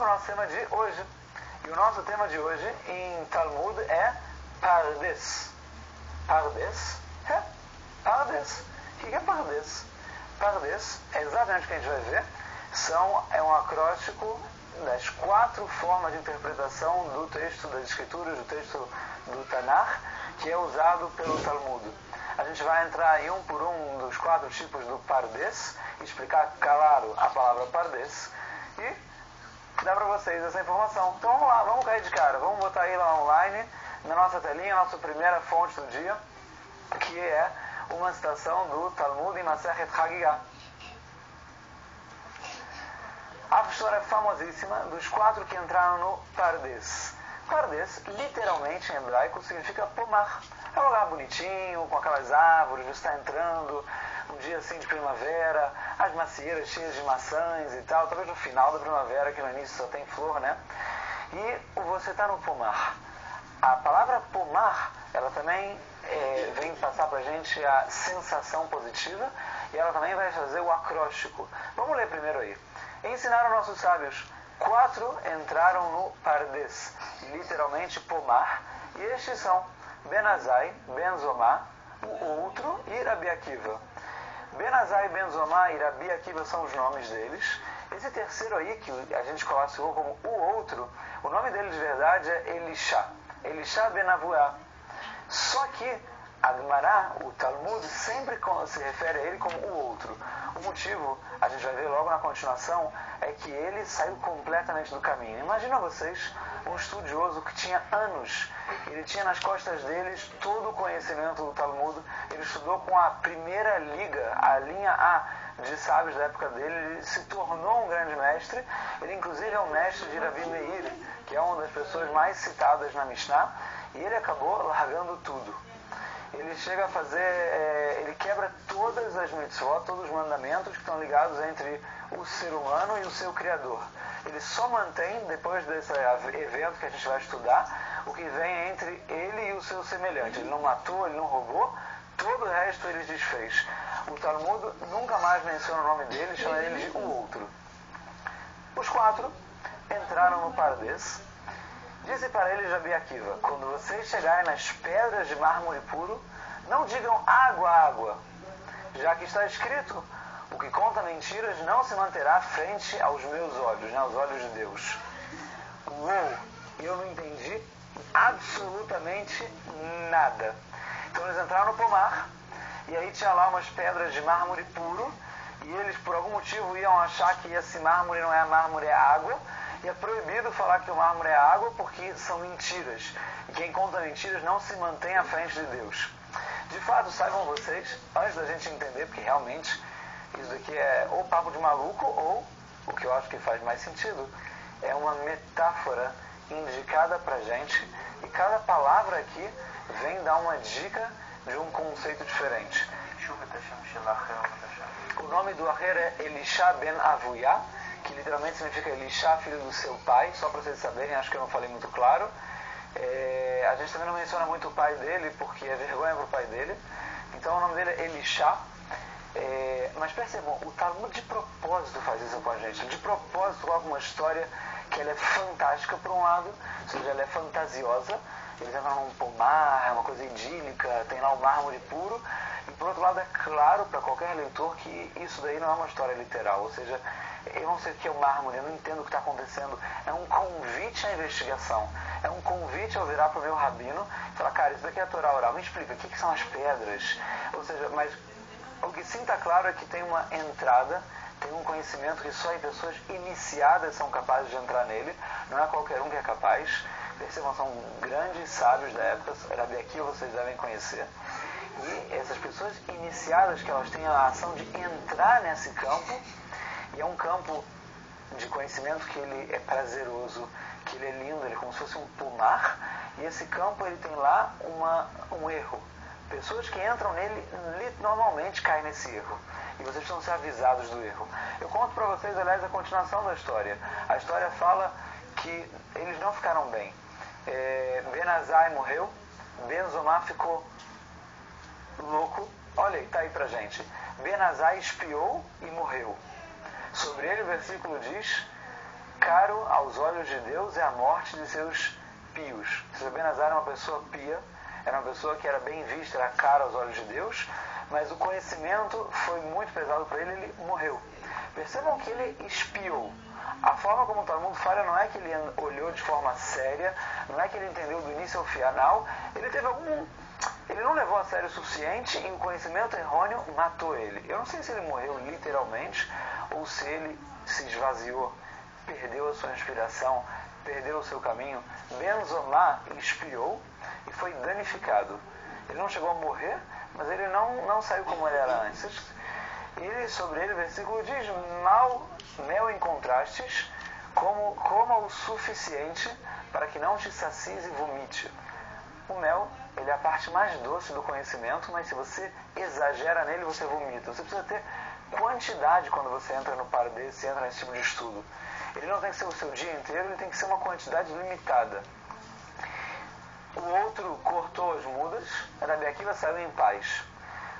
para o nosso tema de hoje. E o nosso tema de hoje em Talmud é Pardes. Pardes? Pardes. O que é Pardes? Pardes é exatamente o que a gente vai ver. É um acróstico das 4 formas de interpretação do texto das Escrituras, do texto do Tanakh, que é usado pelo Talmud. A gente vai entrar em um por um dos 4 tipos do Pardes, explicar, claro, a palavra Pardes, e dar para vocês essa informação. Então vamos lá, vamos cair de cara, vamos botar aí lá online, na nossa telinha, a nossa primeira fonte do dia, que é uma citação do Talmud em Masechet Hagigah. A história famosíssima dos 4 que entraram no Pardes. Pardes, literalmente em hebraico, significa pomar. É um lugar bonitinho, com aquelas árvores, você está entrando, um dia assim de primavera, as macieiras cheias de maçãs e tal, talvez no final da primavera, que no início só tem flor, né? E você está no pomar. A palavra pomar, ela também vem passar para a gente a sensação positiva, e ela também vai fazer o acróstico. Vamos ler primeiro aí. Ensinaram nossos sábios, 4 entraram no Pardes, literalmente pomar, e estes são Ben Azai, Ben Zomá, o outro e Rabi Akiva. Ben Azai, Ben Zomá e Rabi Akiva são os nomes deles. Esse terceiro aí, que a gente classificou como o outro, o nome dele de verdade é Elisha. Elisha Ben Avuá. Só que a Gemara, o Talmud, sempre se refere a ele como o outro. O motivo, a gente vai ver logo na continuação, é que ele saiu completamente do caminho. Imagina vocês, um estudioso que tinha anos, ele tinha nas costas deles todo o conhecimento do Talmud, ele estudou com a primeira liga, a linha A de sábios da época dele, ele se tornou um grande mestre, ele inclusive é um mestre de Rabi Meir, que é uma das pessoas mais citadas na Mishnah, e ele acabou largando tudo. Ele chega a fazer, ele quebra todas as mitzvot, todos os mandamentos que estão ligados entre o ser humano e o seu Criador. Ele só mantém, depois desse evento que a gente vai estudar, o que vem entre ele e o seu semelhante. Ele não matou, ele não roubou, todo o resto ele desfez. O Talmud nunca mais menciona o nome dele, chama ele de o outro. Os 4 entraram no Pardes. Disse para eles Rabi Akiva, quando vocês chegarem nas pedras de mármore puro, não digam água, água, já que está escrito, o que conta mentiras não se manterá frente aos meus olhos, né, aos olhos de Deus. Uou, eu não entendi absolutamente nada. Então eles entraram no pomar, e aí tinha lá umas pedras de mármore puro, e eles por algum motivo iam achar que esse mármore não é mármore, é água, e é proibido falar que o mármore é água porque são mentiras. E quem conta mentiras não se mantém à frente de Deus. De fato, saibam vocês, antes da gente entender, porque realmente isso daqui é ou papo de maluco, ou, o que eu acho que faz mais sentido, é uma metáfora indicada pra gente, e cada palavra aqui vem dar uma dica de um conceito diferente. O nome do Aher é Elisha Ben Avuya, que literalmente significa Elisha, filho do seu pai, só para vocês saberem, acho que eu não falei muito claro. A gente também não menciona muito o pai dele, porque é vergonha para o pai dele. Então o nome dele é Elisha. Mas percebam, o Talmud de propósito faz isso com a gente. De propósito coloca uma história que ela é fantástica por um lado, ou seja, ela é fantasiosa. Eles entram num pomar, é uma coisa idílica, tem lá o mármore puro. E por outro lado é claro para qualquer leitor que isso daí não é uma história literal, ou seja, eu não sei o que é o mármore, eu não entendo o que está acontecendo. É um convite à investigação. É um convite ao virar para o meu rabino e falar, cara, isso daqui é a Torá oral. Me explica, o que são as pedras? Ou seja, mas o que sim está claro é que tem uma entrada, tem um conhecimento que só pessoas iniciadas são capazes de entrar nele. Não é qualquer um que é capaz. Percebam, são grandes sábios da época. Rabi Akiva vocês devem conhecer. E essas pessoas iniciadas, que elas têm a ação de entrar nesse campo, e é um campo de conhecimento que ele é prazeroso, que ele é lindo, ele é como se fosse um pomar, e esse campo ele tem lá um erro. Pessoas que entram nele normalmente caem nesse erro, e vocês precisam ser avisados do erro. Eu conto para vocês, aliás, a continuação da história. A história fala que eles não ficaram bem. Ben Azai morreu, Ben Zomá ficou louco. Olha aí, está aí pra gente. Ben Azai espiou e morreu. Sobre ele o versículo diz, caro aos olhos de Deus é a morte de seus pios. Benazar era uma pessoa pia, era uma pessoa que era bem vista, era cara aos olhos de Deus, mas o conhecimento foi muito pesado para ele morreu. Percebam que ele espiou. A forma como o Talmud fala não é que ele olhou de forma séria, não é que ele entendeu do início ao final, ele não levou a sério o suficiente e o conhecimento errôneo matou ele. Eu não sei se ele morreu literalmente ou se ele se esvaziou, perdeu a sua inspiração, perdeu o seu caminho. Ben Zomá espiou e foi danificado. Ele não chegou a morrer, mas ele não saiu como ele era antes. Sobre ele, o versículo diz: mel encontrastes, coma o suficiente para que não te sacies e vomite. O mel, ele é a parte mais doce do conhecimento, mas se você exagera nele, você vomita. Você precisa ter quantidade quando você entra no Pardes, você entra nesse tipo de estudo. Ele não tem que ser o seu dia inteiro, ele tem que ser uma quantidade limitada. O outro cortou as mudas, Rabi Akiva saiu em paz.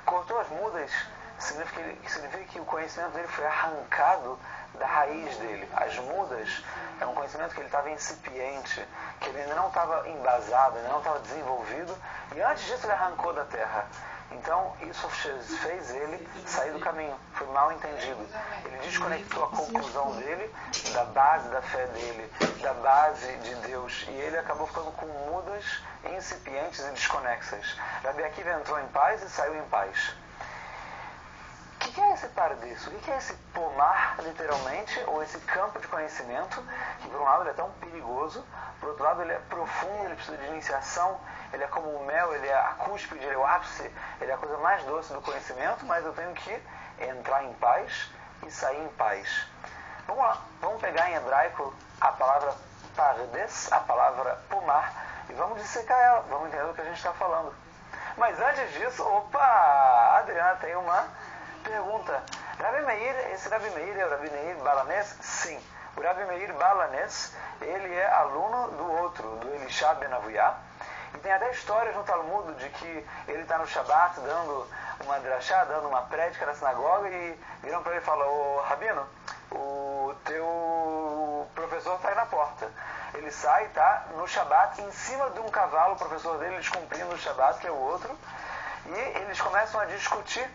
Cortou as mudas significa que o conhecimento dele foi arrancado da raiz dele. As mudas é um conhecimento que ele estava incipiente, que ele ainda não estava embasado, ainda não estava desenvolvido, e antes disso ele arrancou da terra. Então isso fez ele sair do caminho, foi mal entendido. Ele desconectou a conclusão dele da base da fé dele, da base de Deus, e ele acabou ficando com mudas incipientes e desconexas. Rabi Akiva entrou em paz e saiu em paz. O que é esse Pardes? O que é esse pomar, literalmente, ou esse campo de conhecimento, que por um lado ele é tão perigoso, por outro lado ele é profundo, ele precisa de iniciação, ele é como o mel, ele é a cúspide, ele é o ápice, ele é a coisa mais doce do conhecimento, mas eu tenho que entrar em paz e sair em paz. Vamos lá, vamos pegar em hebraico a palavra Pardes, a palavra pomar, e vamos dissecar ela, vamos entender o que a gente está falando. Mas antes disso, a Adriana tem uma pergunta. Rabi Meir, esse Rabi Meir é o Rabi Meir Balanés? Sim. O Rabi Meir Balanés, ele é aluno do outro, do Elisha Ben Avuyá. E tem até histórias no Talmud de que ele está no Shabat dando uma drachá, dando uma prédica na sinagoga e viram para ele e falam: ô Rabino, o teu professor está aí na porta. Ele sai, tá no Shabat, em cima de um cavalo, o professor dele descumprindo o Shabat, que é o outro, e eles começam a discutir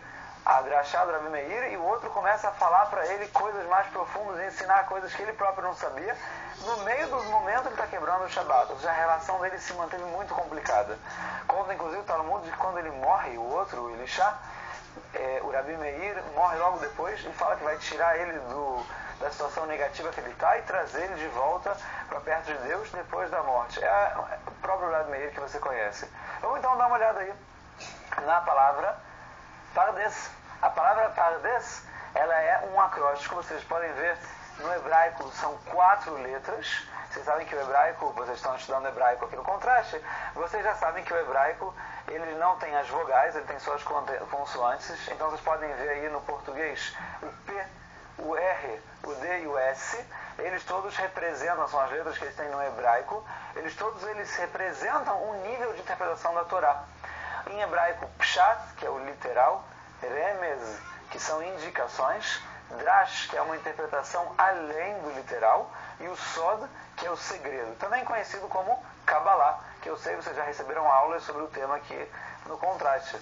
a drachá do Rabi Meir, e o outro começa a falar para ele coisas mais profundas, ensinar coisas que ele próprio não sabia. No meio dos momentos ele está quebrando o Shabat, ou seja, a relação dele se manteve muito complicada. Conta inclusive o Talmud de que quando ele morre, o outro, o Elisha, o Rabi Meir morre logo depois e fala que vai tirar ele da situação negativa que ele está e trazer ele de volta para perto de Deus depois da morte. É o próprio Rabi Meir que você conhece. Vamos então dar uma olhada aí na palavra Pardes. A palavra Pardes, ela é um acróstico, vocês podem ver no hebraico, são 4 letras. Vocês sabem que o hebraico, vocês estão estudando hebraico aqui no contraste, vocês já sabem que o hebraico, ele não tem as vogais, ele tem só as consoantes. Então vocês podem ver aí no português o P, o R, o D e o S, eles todos representam, são as letras que eles têm no hebraico, eles representam um nível de interpretação da Torá. Em hebraico, Pshat, que é o literal, Remez, que são indicações, Drash, que é uma interpretação além do literal, e o Sod, que é o segredo, também conhecido como Kabbalah, que eu sei que vocês já receberam aulas sobre o tema aqui no contraste.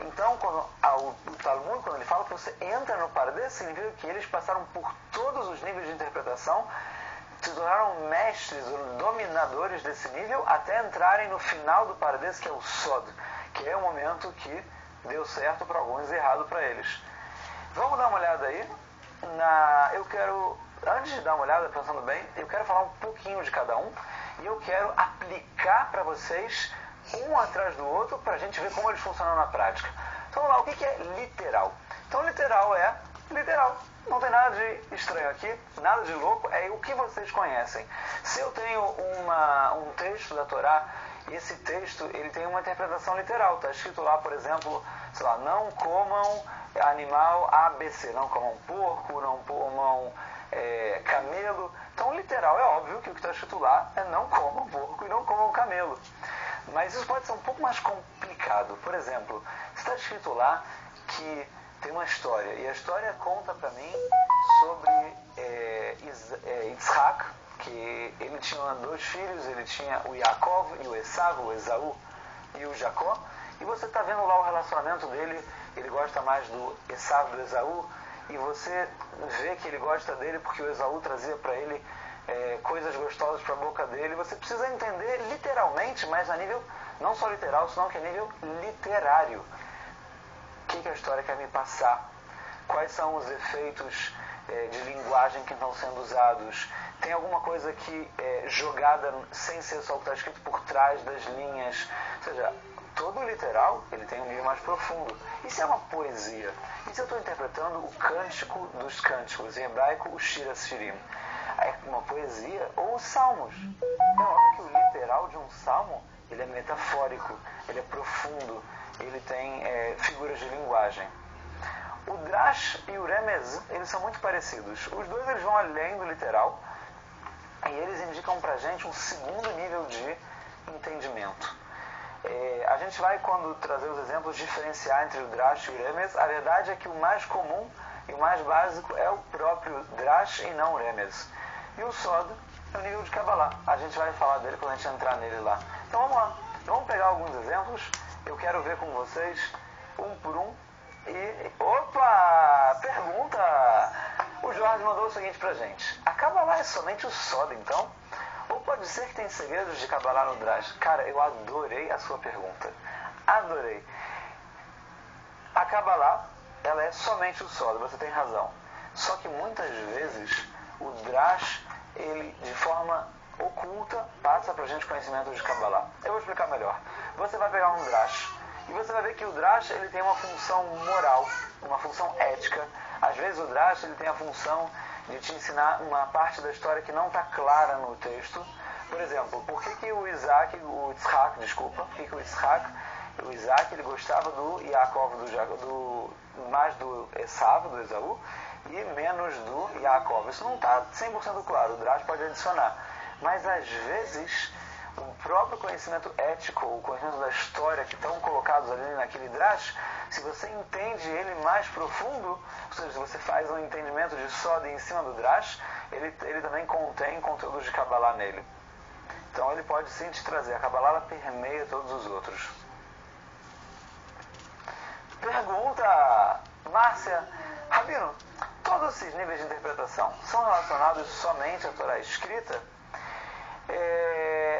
Então, o Talmud, quando ele fala que você entra no Pardes, significa que eles passaram por todos os níveis de interpretação, se tornaram mestres ou dominadores desse nível, até entrarem no final do Pardes, que é o Sod, que é o momento que deu certo para alguns e errado para eles. Vamos dar uma olhada aí. Eu quero, antes de dar uma olhada, pensando bem, eu quero falar um pouquinho de cada um, e eu quero aplicar para vocês um atrás do outro, para a gente ver como eles funcionam na prática. Então vamos lá, o que é literal? Então literal é literal. Não tem nada de estranho aqui, nada de louco, é o que vocês conhecem. Se eu tenho um texto da Torá, e esse texto ele tem uma interpretação literal, está escrito lá, por exemplo, sei lá, não comam animal ABC, não comam porco, não comam camelo. Então literal, é óbvio que o que está escrito lá é não comam porco e não comam camelo. Mas isso pode ser um pouco mais complicado. Por exemplo, está escrito lá que tem uma história, e a história conta para mim sobre Yitzhak, que ele tinha 2 filhos, ele tinha o Yaakov e o Esav, o Esaú e o Jacó, e você está vendo lá o relacionamento dele, ele gosta mais do Esav, do Esaú, e você vê que ele gosta dele porque o Esaú trazia para ele coisas gostosas para a boca dele. Você precisa entender literalmente, mas a nível não só literal, senão que a nível literário. O que a história quer me passar? Quais são os efeitos de linguagem que estão sendo usados? Tem alguma coisa que é jogada sem ser só o que está escrito por trás das linhas? Ou seja, todo literal ele tem um nível mais profundo. E se é uma poesia? E se eu estou interpretando o cântico dos cânticos, em hebraico o Shir HaShirim? É uma poesia ou os salmos. É óbvio que o literal de um salmo ele é metafórico, ele é profundo, ele tem figuras de linguagem. O Drash e o Remez, eles são muito parecidos. Os dois eles vão além do literal e eles indicam pra gente um segundo nível de entendimento. A gente vai, quando trazer os exemplos, diferenciar entre o Drash e o Remez. A verdade é que o mais comum e o mais básico é o próprio Drash e não o Remez. E o Sod é o nível de Kabbalah. A gente vai falar dele quando a gente entrar nele lá. Então vamos lá. Vamos pegar alguns exemplos. Eu quero ver com vocês, um por um. E, opa! Pergunta! O Jorge mandou o seguinte pra gente. A Kabbalah é somente o Sod, então? Ou pode ser que tem segredos de Kabbalah no Drash? Cara, eu adorei a sua pergunta. Adorei. A Kabbalah, ela é somente o Sod, você tem razão. Só que muitas vezes o Drash, ele de forma oculta passa pra gente conhecimento de Kabbalah. Eu vou explicar melhor. Você vai pegar um Drash e você vai ver que o Drash ele tem uma função moral, uma função ética. Às vezes o Drash ele tem a função de te ensinar uma parte da história que não está clara no texto. Por exemplo, por que o Isaac ele gostava do Yaakov, mais do Esav, do Esaú, e menos do Yaakov. Isso não está 100% claro, o Drash pode adicionar. Mas às vezes o próprio conhecimento ético, o conhecimento da história que estão colocados ali naquele Drash, se você entende ele mais profundo, ou seja, se você faz um entendimento de Sod em cima do Drash, ele também contém conteúdos de Kabbalah nele. Então ele pode sim te trazer. A Kabbalah ela permeia todos os outros. Pergunta, Márcia. Rabino, todos esses níveis de interpretação são relacionados somente à Torá escrita?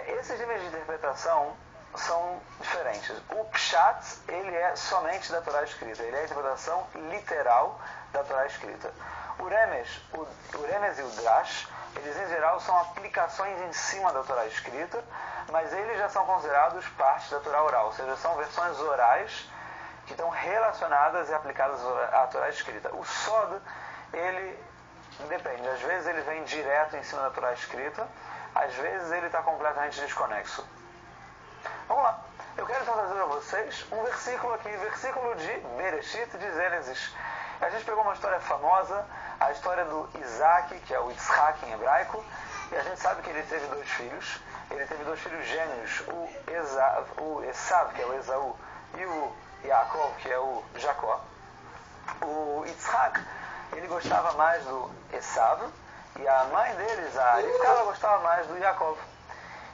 Esses níveis de interpretação são diferentes. O Pshat, ele é somente da Torá escrita, ele é a interpretação literal da Torá escrita. O Remez e o Drash, eles em geral são aplicações em cima da Torá escrita, mas eles já são considerados parte da Torá oral, ou seja, são versões orais que estão relacionadas e aplicadas à Torá escrita. O Sod, ele depende, às vezes ele vem direto em cima da Torá escrita, às vezes ele está completamente desconexo. Vamos lá. Eu quero então trazer a vocês um versículo aqui, versículo de Bereshit, de Gênesis. A gente pegou uma história famosa, a história do Isaac, que é o Yitzhak em hebraico, e a gente sabe que ele teve 2 filhos. Ele teve 2 filhos gêmeos, o Esav, que é o Esaú, e o Yaakov, que é o Jacó. O Yitzhak, ele gostava mais do Esav, e a mãe deles, a Rivka, ela gostava mais do Yaakov.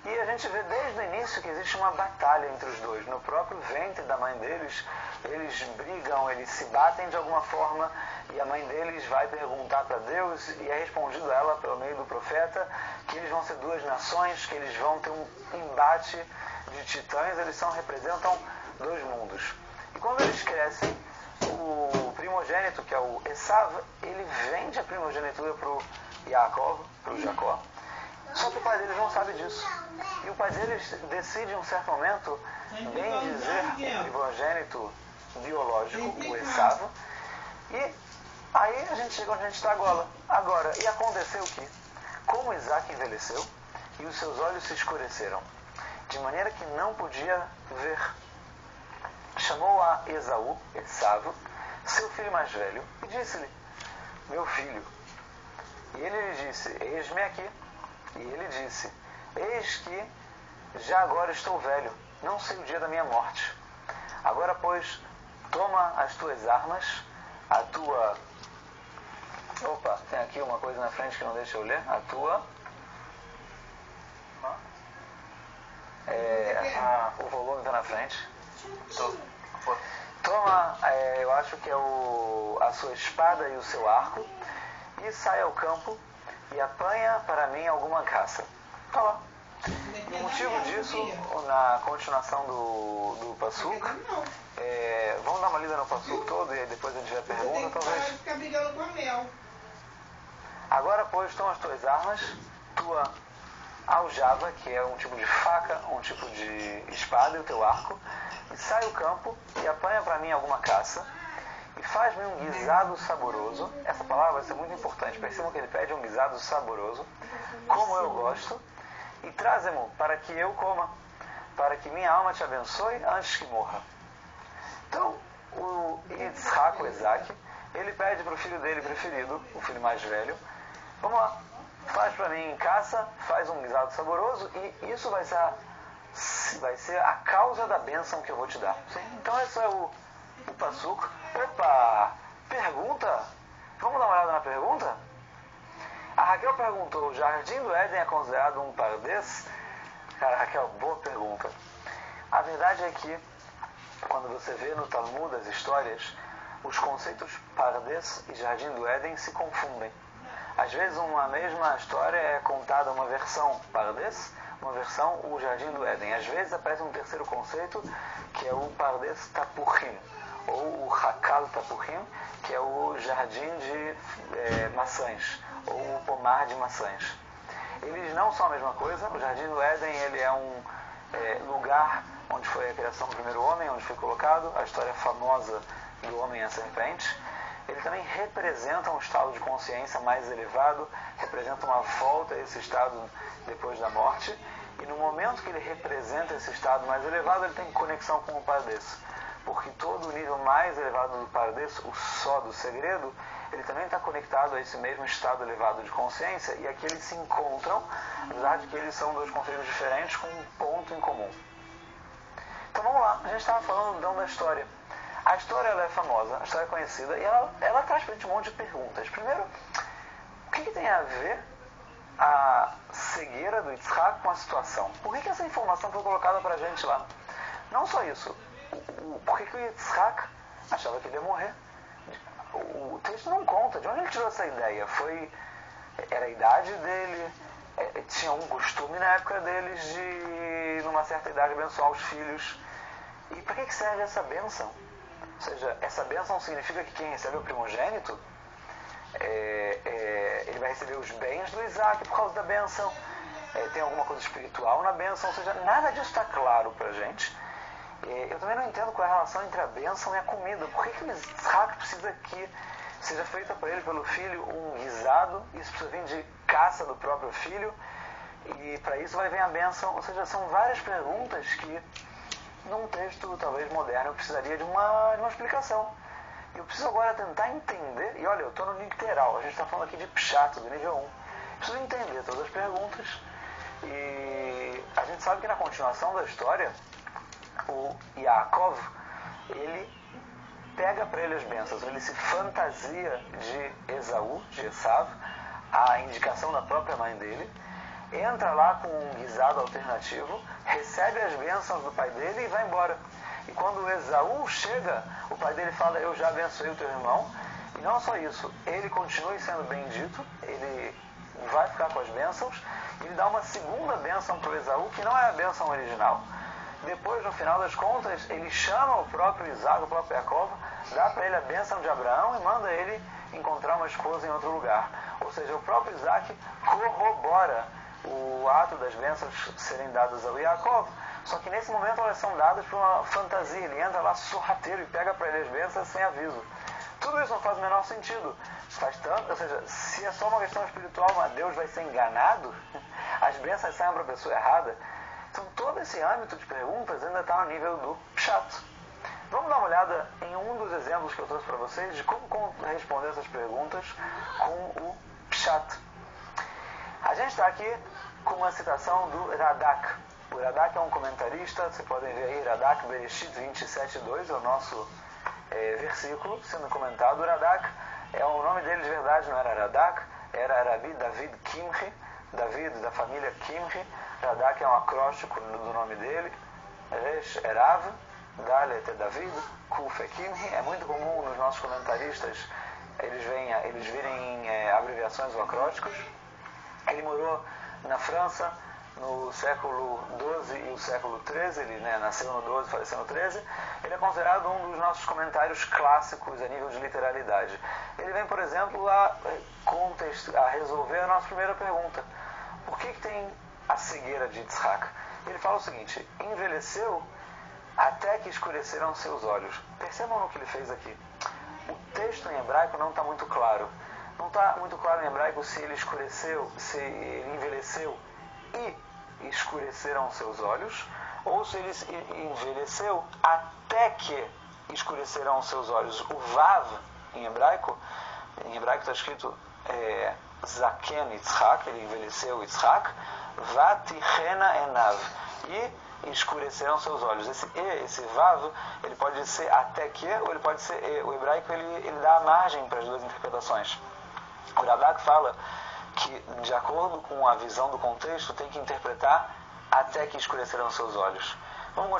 E a gente vê desde o início que existe uma batalha entre os dois. No próprio ventre da mãe deles, eles brigam, eles se batem de alguma forma, e a mãe deles vai perguntar para Deus, e é respondido a ela pelo meio do profeta, que eles vão ser 2 nações, que eles vão ter um embate de titãs, eles representam 2 mundos. E quando eles crescem, o primogênito, que é o Esav, ele vende a primogenitura para o Yaakov, para o Jacó. Só que o pai deles não sabe disso. E o pai deles decide em um certo momento bem dizer o primogênito biológico, o Esav. E aí a gente chega onde a gente está agora. E aconteceu que, como Isaac envelheceu e os seus olhos se escureceram, de maneira que não podia ver, chamou a Esaú, Esav, seu filho mais velho, e disse-lhe: meu filho. E ele lhe disse: eis-me aqui. E ele disse: eis que já agora estou velho, não sei o dia da minha morte. Agora, pois, toma as tuas armas, a tua... Opa, tem aqui uma coisa na frente que não deixa eu ler. A tua... o volume está na frente. Toma, eu acho que é a sua espada e o seu arco, e sai ao campo e apanha para mim alguma caça. Tá lá. O motivo disso, na continuação do Passuk, vamos dar uma lida no Passuk todo e aí depois a gente vê a pergunta, talvez. Agora, pois, toma as tuas armas, tua aljava, que é um tipo de faca, um tipo de espada, e o teu arco, e sai ao campo e apanha para mim alguma caça, e faz-me um guisado saboroso. Essa palavra vai ser muito importante. Percebam que ele pede um guisado saboroso, como eu gosto, e traze-mo para que eu coma, para que minha alma te abençoe antes que morra. Então, o Yitzhak, o Isaac, ele pede para o filho dele preferido, o filho mais velho, vamos lá, faz para mim caça, faz um guisado saboroso, e isso vai ser a causa da bênção que eu vou te dar. Sim? Então esse é o Passuk. Opa! Pergunta! Vamos dar uma olhada na pergunta? A Raquel perguntou, o Jardim do Éden é considerado um pardes? Cara, Raquel, boa pergunta. A verdade é que, quando você vê no Talmud as histórias, os conceitos pardes e Jardim do Éden se confundem. Às vezes uma mesma história é contada uma versão pardes, uma versão o Jardim do Éden. Às vezes aparece um terceiro conceito, que é o pardes tapuchim, ou o hakal tapuchim, que é o jardim de maçãs, ou o pomar de maçãs. Eles não são a mesma coisa. O Jardim do Éden, ele é um lugar onde foi a criação do primeiro homem, onde foi colocado a história famosa do homem e a serpente. Ele também representa um estado de consciência mais elevado, representa uma volta a esse estado depois da morte, e no momento que ele representa esse estado mais elevado, ele tem conexão com o Pardes, porque todo o nível mais elevado do Pardes, o só do segredo, ele também está conectado a esse mesmo estado elevado de consciência, e aqui eles se encontram, apesar de que eles são dois conceitos diferentes com um ponto em comum. Então vamos lá, a gente estava falando então da história. A história ela é famosa, a história é conhecida, e ela traz para a gente um monte de perguntas. Primeiro, o que tem a ver a cegueira do Yitzhak com a situação? Por que essa informação foi colocada para a gente lá? Não só isso, por que o Yitzhak achava que ele ia morrer? O texto não conta, de onde ele tirou essa ideia? Era a idade dele, tinha um costume na época deles de, numa certa idade, abençoar os filhos. E para que serve essa bênção? Ou seja, essa bênção significa que quem recebe o primogênito, ele vai receber os bens do Isaac por causa da bênção. Tem alguma coisa espiritual na bênção, ou seja, nada disso está claro para a gente. Eu também não entendo qual é a relação entre a bênção e a comida. Por que o Isaac precisa que seja feita para ele pelo filho um guisado? Isso precisa vir de caça do próprio filho, e para isso vai vir a bênção. Ou seja, são várias perguntas que num texto talvez moderno eu precisaria de uma explicação. Eu preciso agora tentar entender, e olha, eu estou no literal, a gente está falando aqui de Pshat, do nível 1. Preciso entender todas as perguntas, e a gente sabe que na continuação da história, o Yaakov, ele pega para ele as bênçãos, ele se fantasia de Esaú, de Esav, a indicação da própria mãe dele, entra lá com um guisado alternativo, recebe as bênçãos do pai dele e vai embora. E quando Esaú chega, o pai dele fala, eu já abençoei o teu irmão. E não só isso, ele continua sendo bendito, ele vai ficar com as bênçãos, e ele dá uma segunda bênção para o Esaú, que não é a bênção original. Depois, no final das contas, ele chama o próprio Isaac, o próprio Jacob, dá para ele a bênção de Abraão e manda ele encontrar uma esposa em outro lugar. Ou seja, o próprio Isaac corrobora o ato das bênçãos serem dadas ao Yaakov, só que nesse momento elas são dadas por uma fantasia. Ele entra lá sorrateiro e pega para ele as bênçãos sem aviso. Tudo isso não faz o menor sentido. Faz tanto, ou seja, se é só uma questão espiritual, mas Deus vai ser enganado, as bênçãos saem para a pessoa errada. Então todo esse âmbito de perguntas ainda está no nível do Pshat. Vamos dar uma olhada em um dos exemplos que eu trouxe para vocês de como responder essas perguntas com o Pshat. A gente está aqui com uma citação do Radak. O Radak é um comentarista, vocês podem ver aí, Radak Bereshit 27.2, é o nosso versículo sendo comentado. O Radak, o nome dele de verdade não era Radak, era Rabi David Kimhi, David da família Kimhi. Radak é um acróstico do nome dele. Resh é Rav, Dalet é David, Kuf é Kimhi. É muito comum nos nossos comentaristas eles virem abreviações ou acrósticos. Ele morou na França no século XII e o século XIII, ele nasceu no XII e faleceu no XIII. Ele é considerado um dos nossos comentários clássicos a nível de literalidade. Ele vem, por exemplo, a resolver a nossa primeira pergunta. Por que tem a cegueira de Yitzhak? Ele fala o seguinte: envelheceu até que escureceram seus olhos. Percebam no que ele fez aqui. O texto em hebraico não está muito claro. Não está muito claro em hebraico se ele escureceu, se ele envelheceu e escureceram seus olhos, ou se ele envelheceu até que escurecerão seus olhos. O Vav em hebraico está escrito Zaken Yitzhak, ele envelheceu Yitzhak, Vatichena Enav, e escurecerão seus olhos. Esse Vav, ele pode ser até que, ou ele pode ser o hebraico, ele dá a margem para as duas interpretações. O Radak fala que, de acordo com a visão do contexto, tem que interpretar até que escurecerão seus olhos. Vamos